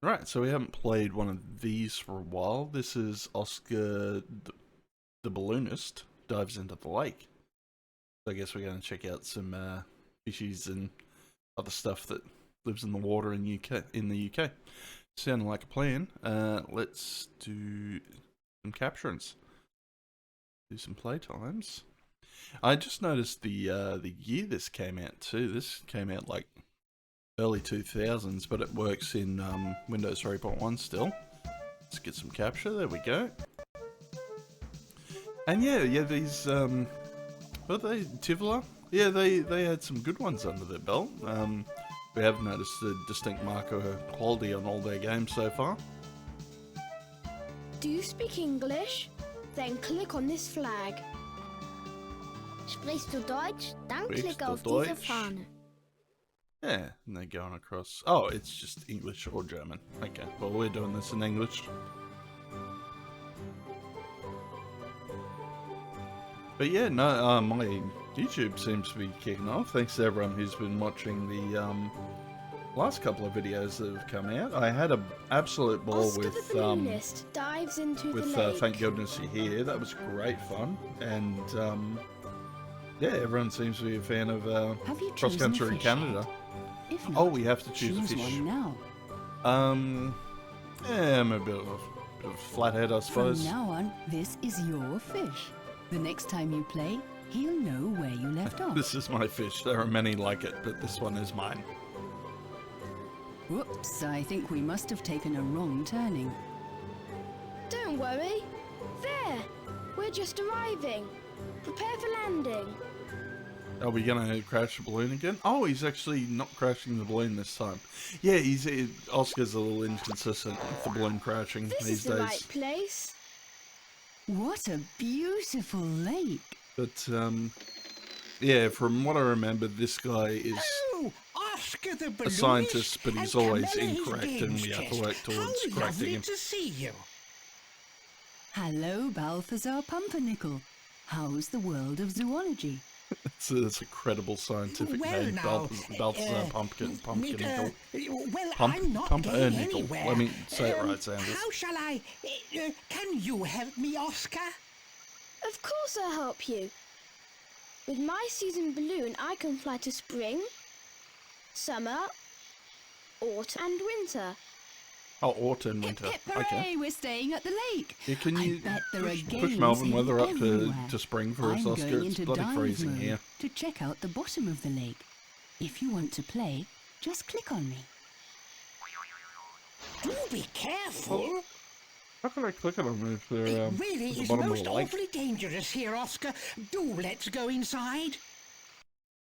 Right, so we haven't played one of these for a while. This is Oscar the Balloonist Dives into the lake. So I guess we're going to check out some fishies and other stuff that lives in the water in the UK. Sounding like a plan. Let's do some capturings. Do some playtimes. I just noticed the year this came out too. This came out like early 2000s, but it works in Windows 3.1 still. Let's get some capture. There we go. And yeah, these what are they, Tivoli? Yeah, they had some good ones under their belt. We have noticed a distinct mark of quality on all their games so far. Do you speak English? Then click on this flag. Sprichst du Deutsch? Dann Sprichst klick du auf diese Deutsch? Fahne. Yeah, and they're going across. Oh, it's just English or German. Okay, well, we're doing this in English. But yeah, no, my YouTube seems to be kicking off. Thanks to everyone who's been watching the last couple of videos that have come out. I had an absolute ball Oscar with the Balloonist dives into the lake. Thank Goodness You're Here. That was great fun, and yeah, everyone seems to be a fan of cross country in Canada. If not, Oh, we have to choose a fish. one now. Yeah, I'm a bit of a flathead, I suppose. From now on, this is your fish. The next time you play, he'll know where you left off. This is my fish. There are many like it, but this one is mine. Whoops, I think we must have taken a wrong turning. Don't worry. There. We're just arriving. Prepare for landing. Are we gonna crash the balloon again? Oh, he's actually not crashing the balloon this time. Yeah, Oscar's a little inconsistent with the balloon crashing This these is the days. right place. What a beautiful lake. But yeah, from what I remember, this guy is Oh, Oscar the a Balloonist scientist, but he's and always Camilla his incorrect, and we have to work towards How correcting lovely him. to see you. Hello, Balthazar Pumpernickel. How's the world of zoology? It's a credible scientific Well, name, now, Balthazar Pumpkinnickel. well, Pump- I'm not Pumpernickel. going anywhere. Let me say it right, Sandals. How shall I... can you help me, Oscar? Of course I'll help you. With my season balloon, I can fly to spring, summer, autumn and winter. Oh, autumn, winter. Hip, hip, hooray, Okay. we're staying at the lake. Yeah, can you I bet there are push games Melbourne in weather up everywhere. to spring for us, I'm Oscar? going It's into bloody dive freezing mode here. to check out the bottom of the lake. If you want to play, just click on me. Do be careful. How can I click on them if they're It at really the is bottom of most the lake? awfully dangerous here, Oscar. Do let's go inside.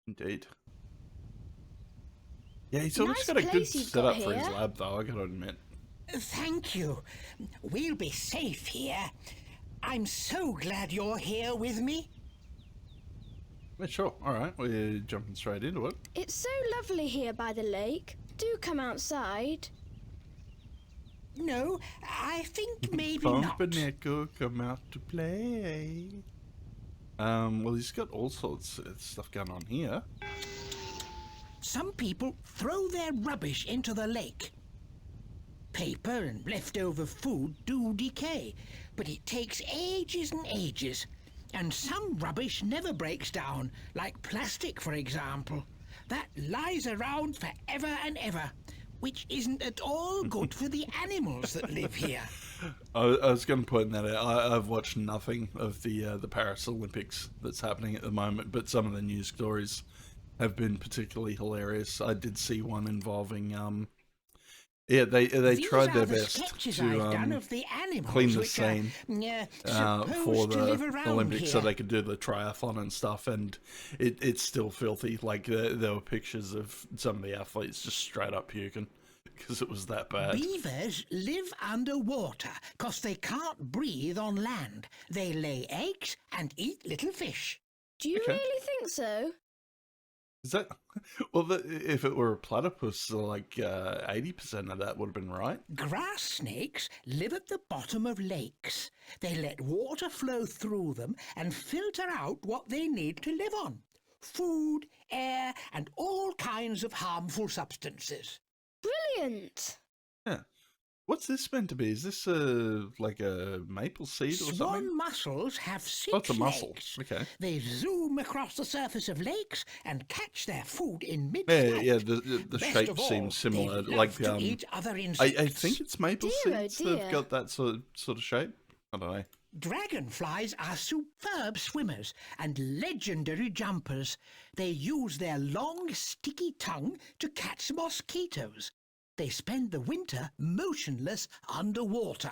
Indeed. Yeah, he's always Nice got a good place you've setup got for his here. lab, though, I gotta admit. Thank you. We'll be safe here. I'm so glad you're here with me. Yeah, sure. Alright, we're jumping straight into it. It's so lovely here by the lake. Do come outside. No, I think maybe not. Pumpernickel, come out to play. Well, he's got all sorts of stuff going on here. Some people throw their rubbish into the lake. Paper and leftover food do decay, but it takes ages and ages. And some rubbish never breaks down, like plastic, for example. That lies around forever and ever, which isn't at all good for the animals that live here. I was going to point that out. I've watched nothing of the Paris Olympics that's happening at the moment, but some of the news stories have been particularly hilarious. I did see one involving yeah, they These tried are their the best sketches I've done to of the animals clean the which scene are for supposed to live the around Olympics here. so they could do the triathlon and stuff, and it's still filthy. Like there were pictures of some of the athletes just straight up puking because it was that bad. Beavers live underwater because they can't breathe on land. They lay eggs and eat little fish. Do you Okay. really think so? Is that well? If it were a platypus, like 80% of that would have been right. Grass snakes live at the bottom of lakes. They let water flow through them and filter out what they need to live on. Food, air, and all kinds of harmful substances. Brilliant. Yeah. What's this meant to be? Is this like a maple seed or something? Swan mussels have 6 Oh, it's a mussel. legs. Okay. They zoom across the surface of lakes and catch their food in Yeah, mid-flight. yeah. The Best shape of all, seems similar. they love Like to eat other insects. I think it's maple Dear, oh seeds dear. that've got that sort of shape. I don't know. Dragonflies are superb swimmers and legendary jumpers. They use their long, sticky tongue to catch mosquitoes. They spend the winter motionless underwater.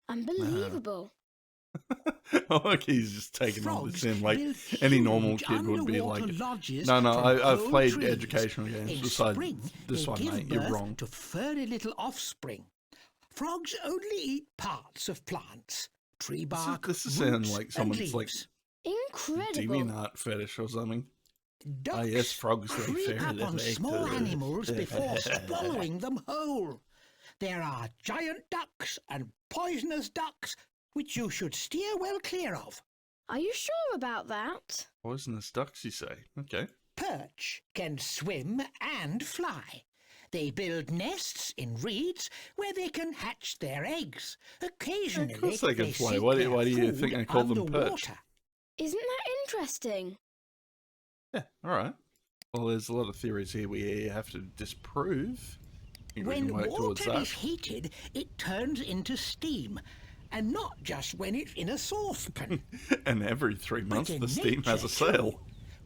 Unbelievable. Oh, like he's just taking all this Frogs in. Like build any normal huge kid would be like, underwater lodges no, from I've whole played trees. educational games In besides spring, this they one, give mate. You're birth wrong. to furry little offspring. Frogs only eat parts of plants, tree bark, This is roots, sounding like and someone's like leaves. Incredible. deviant fetish or something. Ducks yes, frogs, they creep ferret up their on legs. small animals before swallowing them whole. There are giant ducks and poisonous ducks, which you should steer well clear of. Are you sure about that? Poisonous ducks, you say? Okay. Perch can swim and fly. They build nests in reeds where they can hatch their eggs. Occasionally, Of course they can fly. seek Why their do you food think they call them perch? underwater. Isn't that interesting? Yeah, alright. Well, there's a lot of theories here we have to disprove. I think we When can work towards water that. is heated, it turns into steam, and not just when it's in a saucepan. And every 3 months in the steam has a nature, sail. too.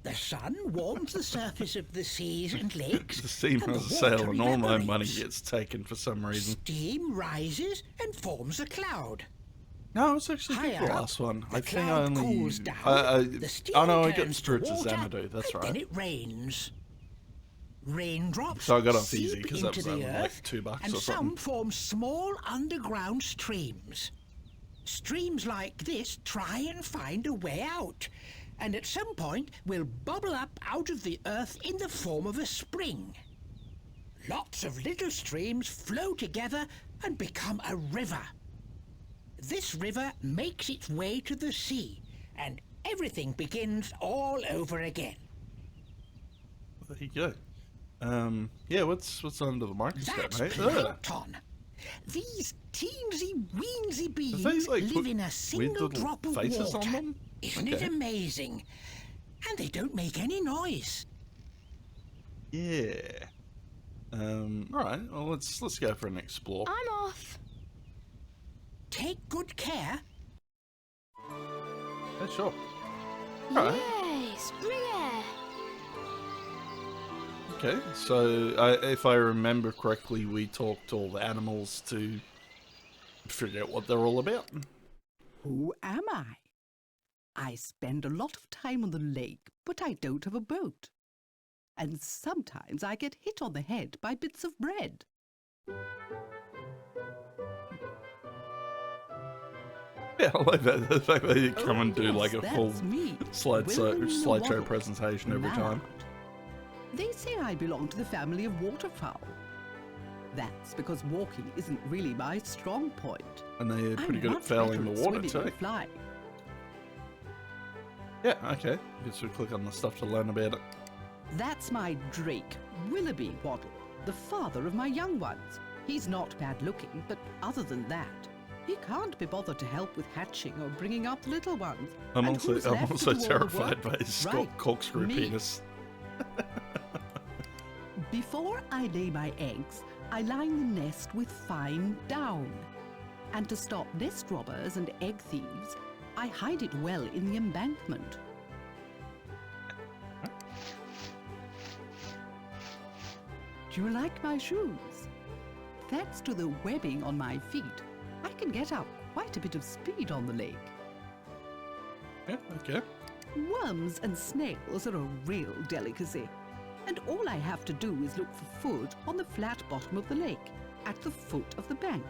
The sun warms the surface of the seas and lakes. The steam and has a the sail water and all my money evaporates. gets taken for some reason. Steam rises and forms a cloud. No, it's actually good, Higher the up, last one. the I think I cloud only... cools down, the steam oh no, I got turns to Spirits of water, Xanadu, that's and right. then it rains. Raindrops So I got off seep easy, 'cause that into was the only like earth, $2 and or some something. form small underground streams. Streams like this try and find a way out, and at some point will bubble up out of the earth in the form of a spring. Lots of little streams flow together and become a river. This river makes its way to the sea, and everything begins all over again. There you go. Yeah, what's under the microscope, That's mate? plankton. These teensy weensy beings like, live put in a weird single little drop of faces water. on them? Isn't it Okay. amazing? And they don't make any noise. Yeah. Alright, well let's go for an explore. I'm off. Take good care. Yeah, sure. Alright. Yay, spring air. Okay, so if I remember correctly, we talked to all the animals to figure out what they're all about. Who am I? I spend a lot of time on the lake, but I don't have a boat. And sometimes I get hit on the head by bits of bread. Yeah, I like that. The fact that you come and do yes, like a full that's me, slideshow Wilhelmina slideshow Waddle, presentation every time. mallard. They say I belong to the family of waterfowl. That's because walking isn't really my strong point. And they're pretty I'm good at much fouling better the at water swimming too. and flying. Yeah, okay. Guess we click on the stuff to learn about it. That's my Drake, Willoughby Waddle, the father of my young ones. He's not bad looking, but other than that, he can't be bothered to help with hatching or bringing up the little ones. I'm And also who's left to do all the terrified work? by his Right, corkscrew me. penis. Before I lay my eggs, I line the nest with fine down. And to stop nest robbers and egg thieves, I hide it well in the embankment. Do you like my shoes? Thanks to the webbing on my feet, I can get up quite a bit of speed on the lake. Yeah, okay. Worms and snails are a real delicacy. And all I have to do is look for food on the flat bottom of the lake, at the foot of the bank.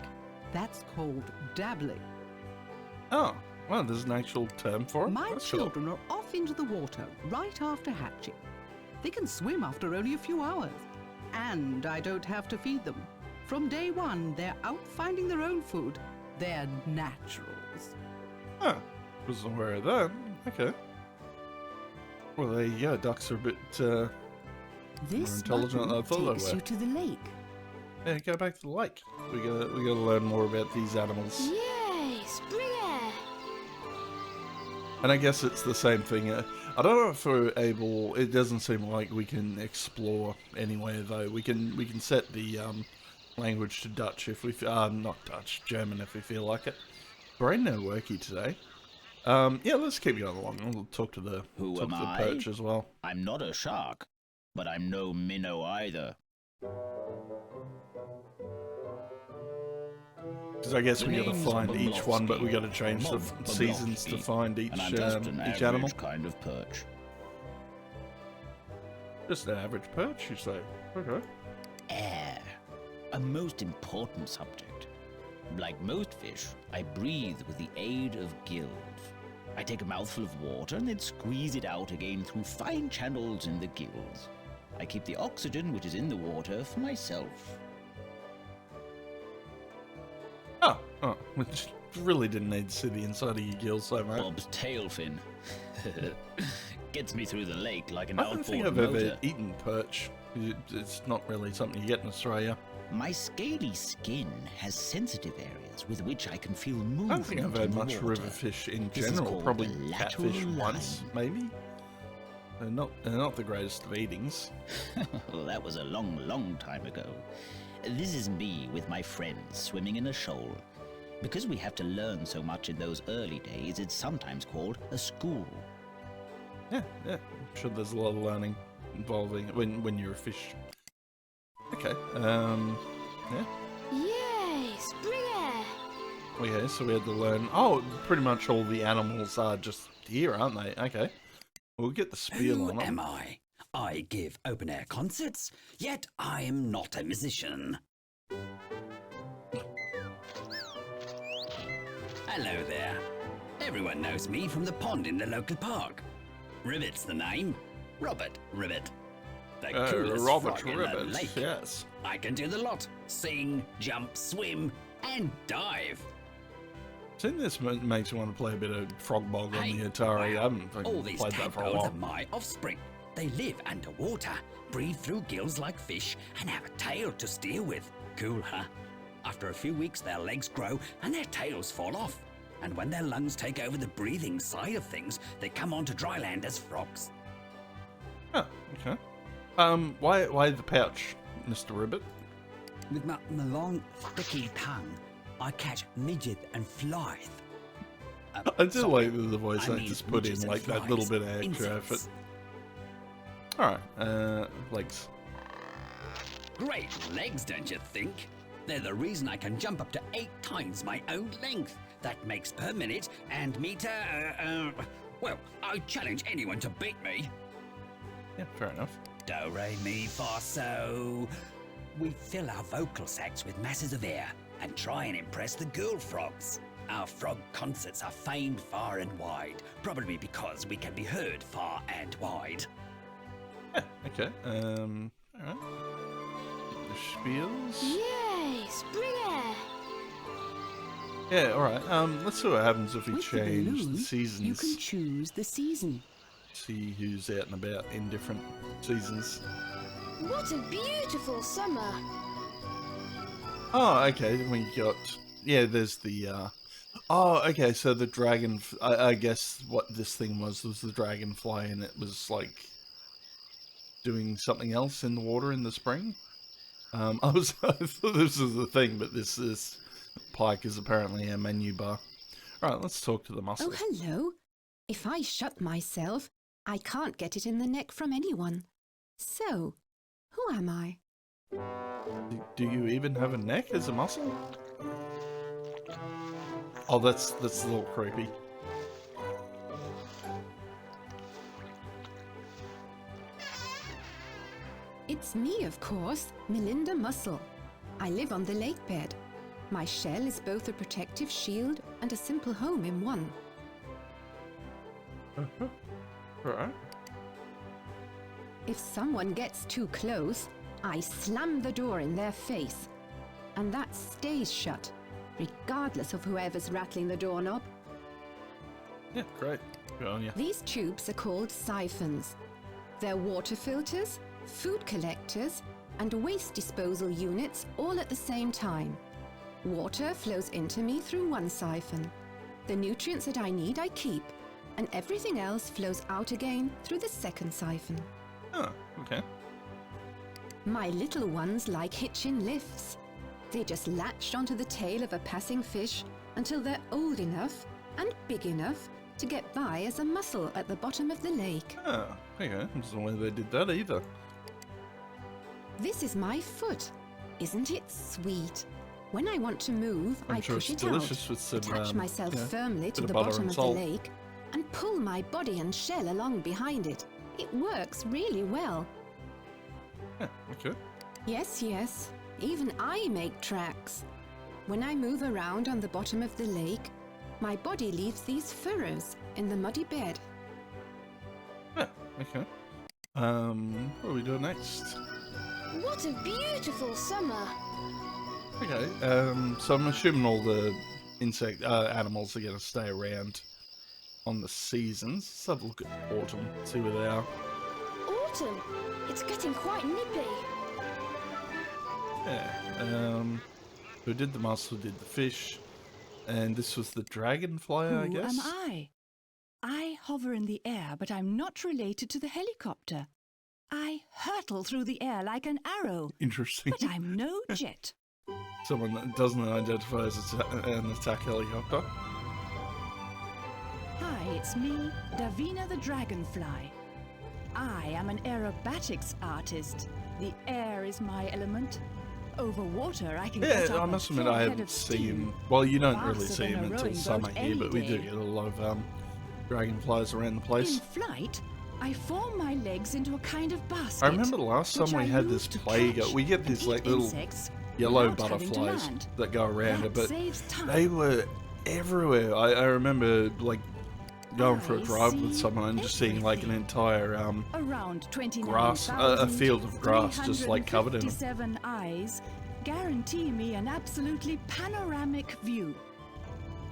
That's called dabbling. Oh, well, there's an actual term for it. My That's cool. children are off into the water right after hatching. They can swim after only a few hours. And I don't have to feed them. From day one, they're out finding their own food. They're naturals. Huh. Wasn't aware of that. Okay. Well, there you go. Ducks are a bit, This intelligent than I button thought they takes were. you to the lake. Yeah, go back to the lake. We gotta learn more about these animals. Yay, spring air! And I guess it's the same thing. I don't know if we're able. It doesn't seem like we can explore anywhere though. We can set the language to Dutch if we not Dutch, German if we feel like it. Brain no worky today. Yeah, let's keep going along. We'll talk to the perch as well. I'm not a shark, but I'm no minnow either. Because I guess we got to find each one, but we got to change the seasons to find each animal. Kind of perch. Just an average perch, you say? Okay. Air, a most important subject. Like most fish, I breathe with the aid of gills. I take a mouthful of water and then squeeze it out again through fine channels in the gills. I keep the oxygen which is in the water for myself. Oh, which really didn't need to see the inside of your gill so much. Bob's tail fin. Gets me through the lake like an I don't think outboard I've motor. ever eaten perch. It's not really something you get in Australia. My scaly skin has sensitive areas with which I can feel movement. I don't think I've had in much water. river fish in This is general. called Probably the lateral catfish once, line. maybe. They're not the greatest of eatings. Well, that was a long, long time ago. This is me with my friends swimming in a shoal. Because we have to learn so much in those early days, it's sometimes called a school. Yeah. I'm sure there's a lot of learning involving when you're a fish. Okay. Yeah. Yay, spring air! Okay, so we had to learn. Oh, pretty much all the animals are just here, aren't they? Okay. We'll get the spiel Who on them. am I? I give open-air concerts, yet I am not a musician. Hello there. Everyone knows me from the pond in the local park. Ribbit's the name. Robert Ribbit. The coolest Robert frog in the Ribbit, lake. yes. I can do the lot. Sing, jump, swim, and dive. Seeing this makes me want to play a bit of Frog Bog on Hey, the Atari. wow. I haven't All fucking these played that for a tadpoles while. are my offspring. They live underwater, breathe through gills like fish, and have a tail to steer with. Cool, huh? After a few weeks, their legs grow and their tails fall off. And when their lungs take over the breathing side of things, they come onto dry land as frogs. Oh, okay. Why the pouch, Mr. Ribbit? With my long, sticky tongue, I catch midget and flies. I do sorry, like the voice I I mean just put in, midgets and like that little flies, bit of extra effort. insects. Alright, legs. Great legs, don't you think? They're the reason I can jump up to 8 times my own length. That makes per minute and meter, well, I challenge anyone to beat me. Yeah, fair enough. Do, re, mi, fa, so. We fill our vocal sacs with masses of air and try and impress the girl frogs. Our frog concerts are famed far and wide, probably because we can be heard far and wide. Yeah, okay. Alright. The spiels. Yay, spring air! Yeah, alright. Let's see what happens if we With the change the balloon, seasons. you can choose the season. See who's out and about in different seasons. What a beautiful summer! Oh, okay. Then we got... Yeah, there's the... Oh, okay, so the dragon... I guess what this thing was the dragonfly, and it was, like, doing something else in the water in the spring. I thought this was the thing, but this pike is apparently a menu bar. Alright, let's talk to the mussel. Oh, hello. If I shut myself, I can't get it in the neck from anyone. So, who am I? Do you even have a neck as a mussel? Oh, that's a little creepy. It's me, of course, Melinda Mussel. I live on the lake bed. My shell is both a protective shield and a simple home in one. Right. If someone gets too close, I slam the door in their face. And that stays shut, regardless of whoever's rattling the doorknob. Yeah, great. Good on you. These tubes are called siphons. They're water filters, food collectors, and waste disposal units all at the same time. Water flows into me through one siphon. The nutrients that I need I keep, and everything else flows out again through the second siphon. Oh, okay. My little ones like hitching lifts. They just latch onto the tail of a passing fish until they're old enough and big enough to get by as a mussel at the bottom of the lake. Oh, okay. I don't know whether they did that either. This is my foot. Isn't it sweet? When I want to move, I'm I sure push it's it delicious out, with some, attach myself yeah, firmly to bit of the butter bottom and of salt. the lake, and pull my body and shell along behind it. It works really well. Yeah, okay. Yes, yes. Even I make tracks. When I move around on the bottom of the lake, my body leaves these furrows in the muddy bed. Yeah, okay. What are we doing next? What a beautiful summer. Okay, so I'm assuming all the animals are going to stay around on the seasons. Let's have a look at autumn, see where they are. Autumn. It's getting quite nippy. Yeah, who did the mussel, did the fish, and this was the dragonfly, I Who guess? am I? I hover in the air, but I'm not related to the helicopter. I hurtle through the air like an arrow, Interesting. but I'm no jet. Someone that doesn't identify as an attack helicopter. Hi, it's me, Davina the Dragonfly. I am an aerobatics artist. The air is my element. Over water, I can get Yeah, up I a must admit full I head haven't of seen... steam. Well, you don't really Faster see than them a until rowing summer boat here, but we any do day. get a lot of dragonflies around the In place. flight, I form my legs into a kind of basket. I remember the last which time we I had use this to plague, catch we get and these eat like little insects yellow without having to butterflies land. that go around That it, but saves time. they were everywhere. I remember like going for a I drive with see someone and just seeing like an everything. entire Around grass, a field of grass just like covered in them. 27 eyes guarantee me an absolutely panoramic view.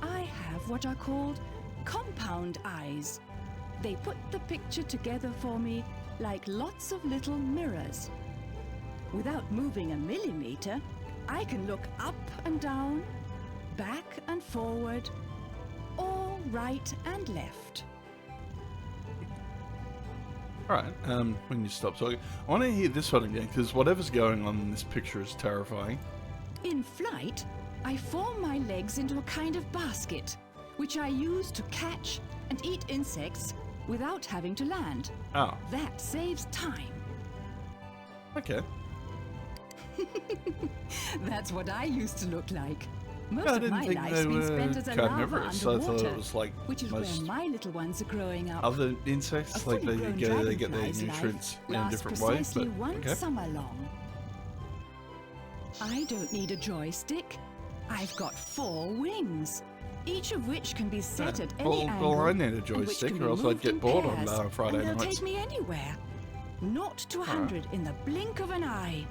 I have what are called compound eyes. They put the picture together for me like lots of little mirrors. Without moving a millimeter, I can look up and down, back and forward, or right and left. Alright, when you stop talking, I want to hear this one again, because whatever's going on in this picture is terrifying. In flight, I form my legs into a kind of basket, which I use to catch and eat insects without having to land. Oh, That saves time. okay. That's what I used to look like. Most I of didn't my think life's they been were spent as a larva carnivorous. I thought underwater, it was like which is where most my little ones are growing up. other insects, like they fully-grown get their dragonfly's nutrients life in a lasts different way. precisely But one okay. summer long. I don't need a joystick. I've got 4 wings, each of which can be set Yeah. at any angle. Well, I need a and which joystick, can be or else I'd moved get in bored on pairs, Friday and they'll nights. take me anywhere. 0 to 100 in the blink of an eye.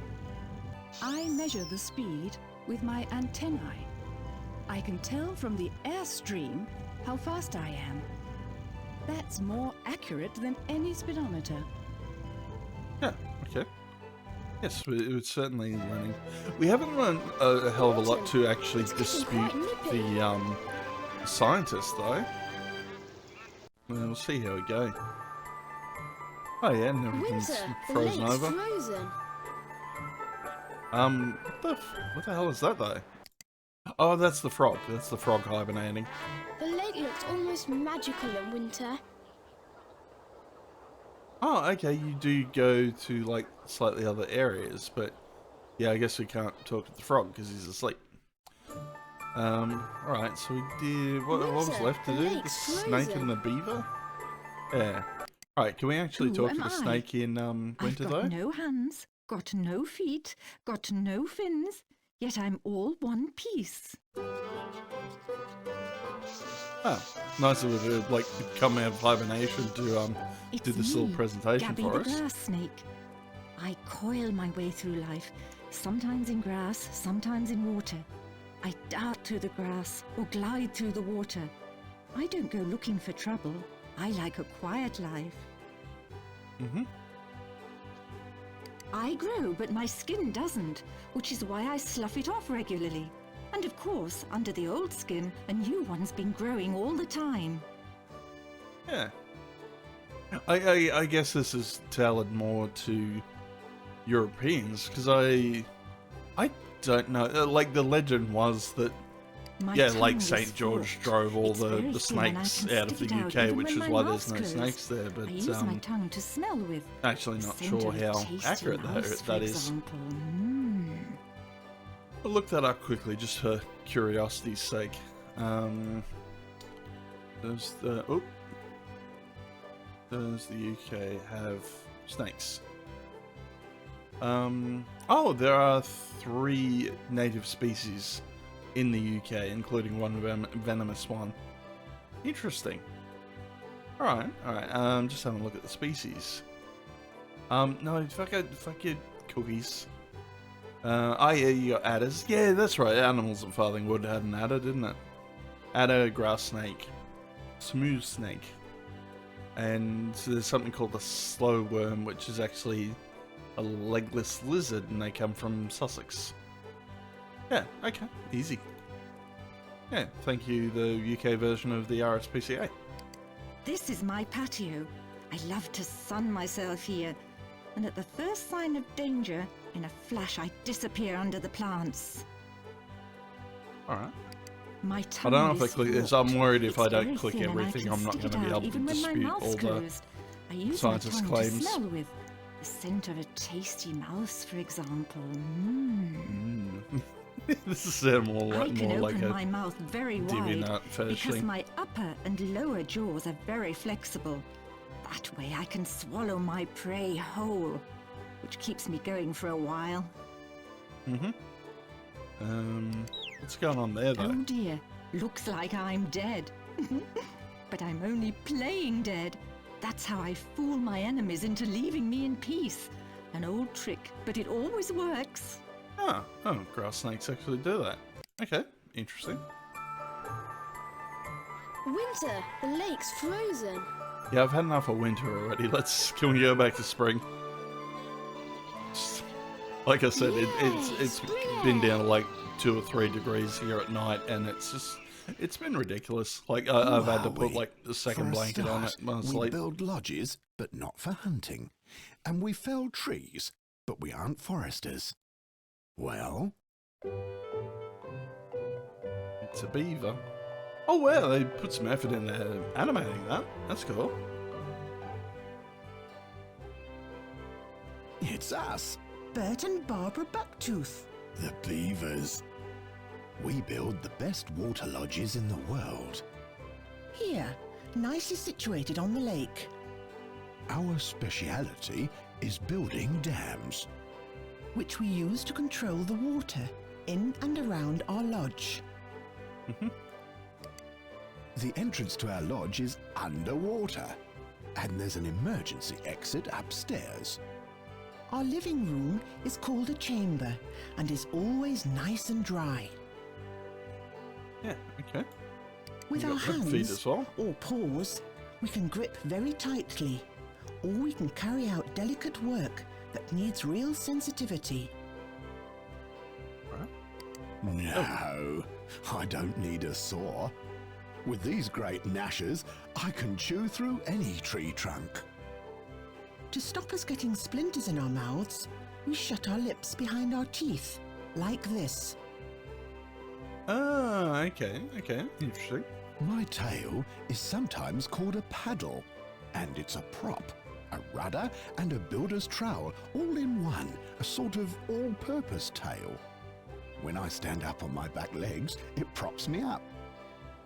I measure the speed with my antennae. I can tell from the airstream how fast I am. That's more accurate than any speedometer. Yeah, okay. Yes, it's certainly learning. We haven't learned a hell of a lot to actually It's getting dispute quite nippy. the scientists, though. We'll see how we go. Oh yeah, and everything's Winter. The frozen lake's over. frozen. What the hell is that though? Oh, that's the frog. That's the frog hibernating. The lake looks almost magical in winter. Oh, okay, you do go to like slightly other areas, but yeah, I guess we can't talk to the frog because he's asleep. Alright, so we did, what was Winter, left to the do? The lake's snake frozen. and the beaver? Yeah. Alright, can we actually Who talk to am the I? snake in I've winter got though? no hands, got no feet, got no fins, yet I'm all one piece. Oh, nice of it to like come out of hibernation to do It's this little me, presentation Gabby for the us. grass snake. I coil my way through life, sometimes in grass, sometimes in water. I dart through the grass or glide through the water. I don't go looking for trouble. I like a quiet life. Mm-hmm. I grow, but my skin doesn't, which is why I slough it off regularly. And of course, under the old skin, a new one's been growing all the time. Yeah. I guess this is tailored more to Europeans, because I don't know. Like, the legend was that, My yeah, tongue like is St. George forked. drove all It's very the thin and I snakes can out of the stick it out UK, even which when is my why there's mouth's no closed. snakes there, I but use my tongue to smell with. actually The not scent sure of a how tasty accurate mouse, for that is. example. I'll look that up quickly, just for curiosity's sake. Does the UK have snakes? Oh, there are 3 native species in the UK, including one venomous one. Interesting. Alright. Just having a look at the species. No, fuck your cookies. Oh yeah, you got adders. Yeah, that's right. Animals at Farthingwood had an adder, didn't it? Adder, grass snake, smooth snake, and there's something called the slow worm, which is actually a legless lizard, and they come from Sussex. Yeah, okay, easy. Yeah, thank you, the UK version of the RSPCA. This is my patio. I love to sun myself here. And at the first sign of danger, in a flash I disappear under the plants. Alright. My I tongue don't know if I is click this. forked. I'm worried if It's I don't very click thin and I everything, can I'm not stick going to it be out able to even when my dispute mouth's all the closed. I use scientist my tongue claims. to smell with. The scent of a tasty mouse, for example. This is more I like, can more open like my a mouth very deviant wide art fetish because thing. my upper and lower jaws are very flexible. That way I can swallow my prey whole, which keeps me going for a while. What's going on there, though? Oh dear, looks like I'm dead. But I'm only playing dead. That's how I fool my enemies into leaving me in peace. An old trick, but it always works. Oh, grass snakes actually do that. Okay, interesting. Winter, the lake's frozen. Yeah, I've had enough of winter already. Can we go back to spring? Just- like I said, it's spring been air. down to like 2 or 3 degrees here at night, and it's been ridiculous. Like I've had to put like the second For a blanket on it start, when I was we asleep. build lodges, but not for hunting. And we fell trees, but we aren't foresters. Well, It's a beaver. Oh wow, they put some effort in there animating that. That's cool. it's us, Bert and Barbara Bucktooth. the beavers. We build the best water lodges in the world. Here, nicely situated on the lake. Our speciality is building dams. Which we use to control the water in and around our lodge. The entrance to our lodge is underwater, and there's an emergency exit upstairs. Our living room is called a chamber and is always nice and dry. Yeah, okay. With You our got rib feed hands as well. or paws, we can grip very tightly, or we can carry out delicate work that needs real sensitivity. No, I don't need a saw. With these great gnashers, I can chew through any tree trunk. To stop us getting splinters in our mouths, we shut our lips behind our teeth, like this. Ah, okay, interesting. My tail is sometimes called a paddle, and it's a prop, a rudder and a builder's trowel all in one, a sort of all-purpose tail. When I stand up on my back legs, it props me up.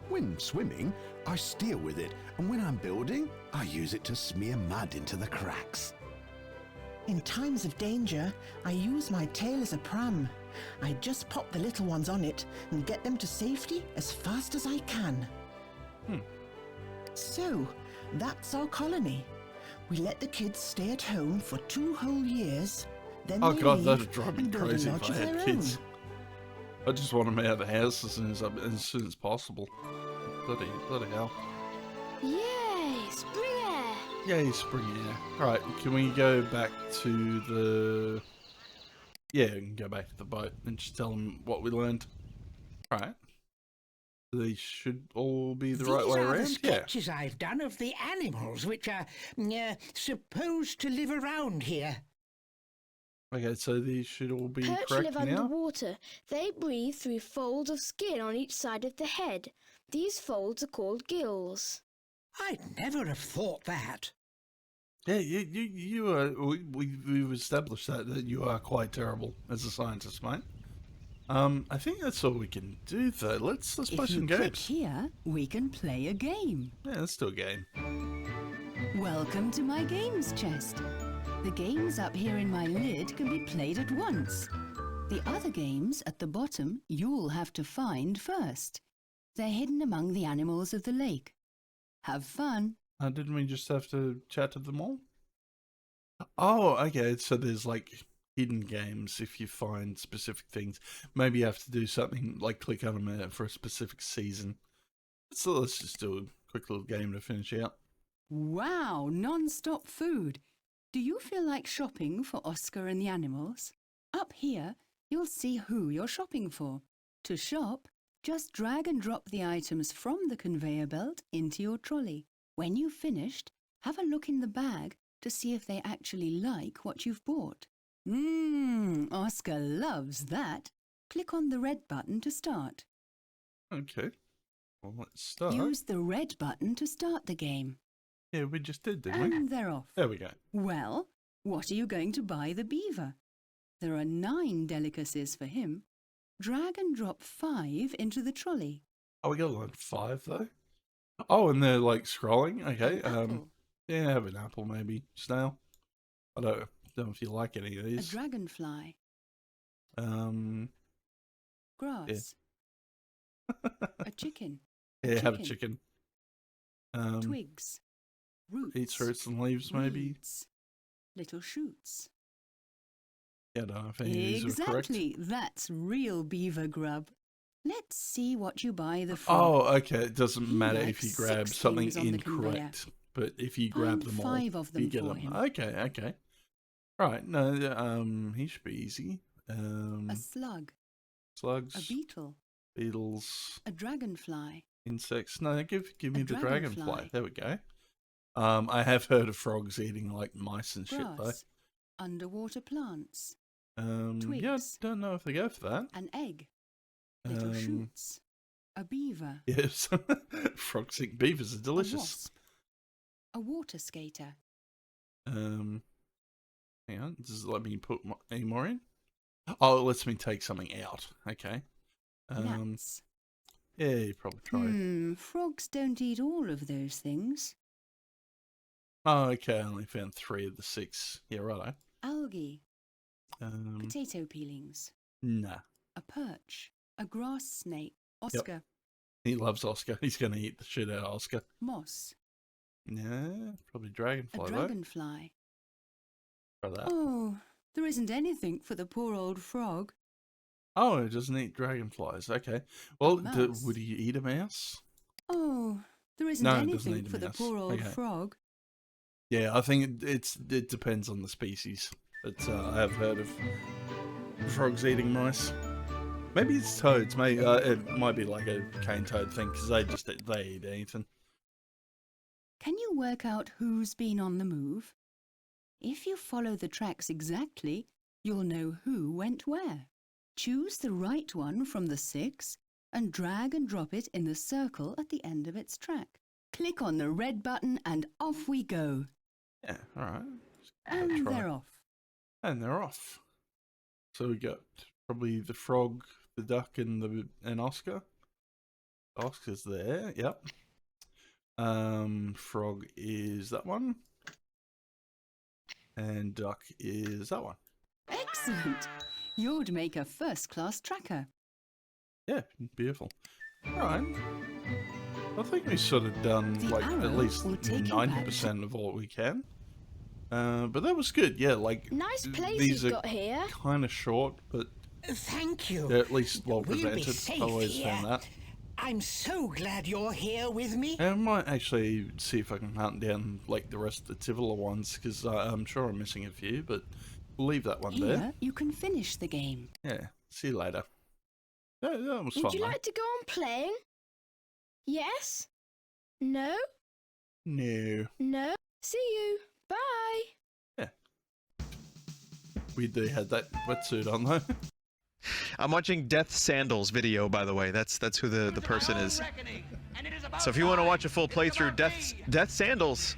When swimming, I steer with it, and when I'm building, I use it to smear mud into the cracks. In times of danger, I use my tail as a pram. I just pop the little ones on it and get them to safety as fast as I can. So, that's our colony. We let the kids stay at home for 2 whole years, then Oh they god, leave that'd drive me and build crazy a if lodge I of had their kids. own. I just want them out of the house as soon as possible. Bloody hell. Yay, spring air. Yay, spring air. Alright, can we go back to the... Yeah, we can go back to the boat and just tell them what we learned. Alright. They should all be the right way These are the around? Yeah. sketches I've done of the animals which are supposed to live around here. Okay, so these should all be Perch correct live now? underwater. They breathe through folds of skin on each side of the head. These folds are called gills. I'd never have thought that. Yeah, you are... We've established that you are quite terrible as a scientist, mate. I think that's all we can do, though. Let's play If some you click games. here, we can play a game. Yeah, let's do a game. Welcome to my games chest. The games up here in my lid can be played at once. The other games at the bottom you'll have to find first. They're hidden among the animals of the lake. Have fun. Didn't we just have to chat to them all? Oh, okay, so there's like hidden games if you find specific things. Maybe you have to do something like click on them for a specific season. So let's just do a quick little game to finish out. Wow, non-stop food. Do you feel like shopping for Oscar and the animals? Up here, you'll see who you're shopping for. To shop, just drag and drop the items from the conveyor belt into your trolley. When you've finished, have a look in the bag to see if they actually like what you've bought. Oscar loves that. Click on the red button to start. Okay. Well, let's start. Use the red button to start the game. Yeah, we just did, didn't we? And they're off. There we go. Well, what are you going to buy the beaver? There are 9 delicacies for him. Drag and drop 5 into the trolley. Oh, we got like 5 though. Oh, and they're like scrolling. Okay. An apple, Yeah, have an apple maybe. Snail. I don't know if you like any of a these. dragonfly, grass, a chicken, Yeah, have a chicken. twigs, roots, Eats fruits and leaves maybe. weeds, little shoots. Yeah, I don't know if any of these are correct. Exactly, that's real beaver grub. Let's see what you buy the frog. Oh, okay. It doesn't He matter likes if you grab 6 something things on the conveyor. incorrect, but if you grab Find them all, 5 of them you get for them. him. Okay, okay. Right. No, he should be easy. A slug, Slugs, a beetle, beetles, a dragonfly, insects. No, give me A the dragonfly. dragonfly. There we go. I have heard of frogs eating like mice and shit grass, underwater plants, though. Yeah, I twigs. don't know if they go for that. an egg, little shoots, a beaver, Yes, frogs eat beavers are a delicious. wasp, a water skater, Hang on, does it let me put any more in? Oh, it lets me take something out. Okay. gnats. Yeah, you probably tried. Frogs don't eat all of those things. Oh, okay, I only found 3 of the 6. Yeah, righto. Algae, Um, potato peelings, nah. a perch, a grass snake, Oscar, He loves Oscar. He's going to eat the shit out of Oscar. moss, Yeah, probably a dragonfly, though. dragonfly. Try that. Oh, there isn't anything for the poor old frog. Oh, it doesn't eat dragonflies. Okay. Well, mouse. would he eat a mouse? Oh, there isn't No, it doesn't anything eat a for the mouse. poor old Okay. frog. Yeah, I think it depends on the species. But I have heard of frogs eating mice. Maybe it's toads. Maybe it might be like a cane toad thing because they eat anything. Can you work out who's been on the move? If you follow the tracks exactly, you'll know who went where. Choose the right one from the 6 and drag and drop it in the circle at the end of its track. Click on the red button and off we go. Yeah, all right. And they're off. And they're off. So we got probably the frog, the duck, and Oscar. Oscar's there. Yep. Frog is that one, and duck is that one. Excellent. You'd make a first-class tracker. Yeah, beautiful. All right. I think we've sort of done The like arrow at least will take you back 90% of what we can. But that was good. Yeah, like Nice place these you've are got here. kind of short, but Thank you. they're at least well We'll be presented. safe I always here. found that. I'm so glad you're here with me. I might actually see if I can hunt down like the rest of the Tivoli ones, because I'm sure I'm missing a few, but we'll leave that one Here, there. you can finish the game. Yeah, see you later. That was Would fun, you though. like to go on playing? Yes? No? No. No? See you. Bye. Yeah. We do have that wetsuit on, though. I'm watching Death Sandals video, by the way. That's who the person is. So if you want to watch a full playthrough, Death Sandals,